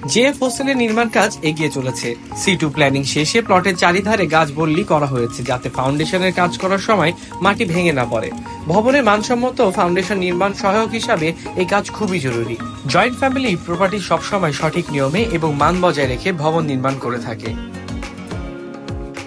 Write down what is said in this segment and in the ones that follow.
JF হোস্টেলের নির্মাণ কাজ এগিয়ে চলেছে। C2 প্ল্যানিং শেষে প্লটের চারিধারে গাছ বল্লি করা হয়েছে, যাতে ফাউন্ডেশনের কাজ করার সময় মাটি ভেঙে না পড়ে। ভবনের মানসম্মত ফাউন্ডেশন নির্মাণ সহায়ক হিসাবে এই কাজ খুবই জরুরি। জয়েন্ট ফ্যামিলি প্রপার্টি সবসময় সঠিক নিয়মে এবং মান বজায় রেখে ভবন নির্মাণ করে থাকে।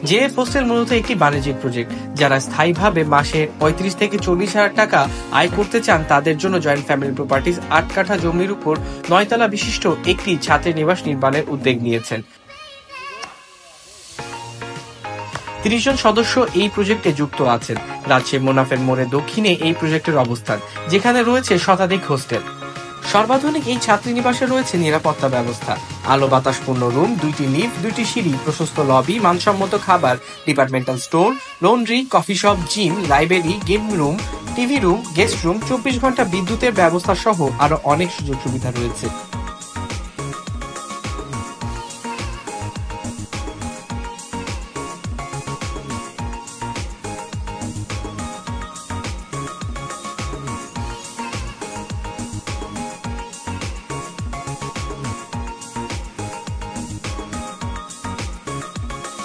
জেএফ হোস্টেল মূলত একটি বাণিজ্যিক প্রজেক্ট। যারা স্থায়ীভাবে মাসে 35 থেকে 40 হাজার টাকা আয় করতে চান, তাদের জন্য জয়েন্ট ফ্যামিলি প্রপার্টিজ 8 কাঠা জমির উপর 9 তলা বিশিষ্ট একটি ছাত্রী নিবাস নির্মাণের উদ্যোগ নিয়েছেন। 30 জন সদস্য এই প্রজেক্টে যুক্ত আছেন। রাজশাহী মোনাফের মোড়ে দক্ষিণে এই প্রজেক্টের অবস্থান, যেখানে রয়েছে শতাধিক হোস্টেল। সর্বাধুনিক এই ছাত্রীনিবাসে রয়েছে নিরাপত্তা ব্যবস্থা, আলো বাতাসপূর্ণ রুম, 2টি লিফট, 2টি সিঁড়ি, প্রশস্ত লবি, মানসম্মত খাবার, departmental store, laundry, coffee shop, gym, library, game room, TV room, guest room, 24 ঘন্টা বিদ্যুতের ব্যবস্থা সহ আরো অনেক সুযোগ সুবিধা রয়েছে।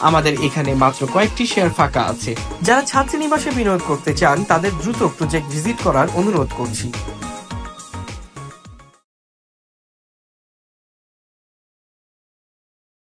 আমাদের এখানে মাত্র কয়েকটি শেয়ার ফাঁকা আছে। যারা ছাত্রীনিবাসে বিনিয়োগ করতে চান, তাদের দ্রুত প্রজেক্ট ভিজিট করার অনুরোধ করছি।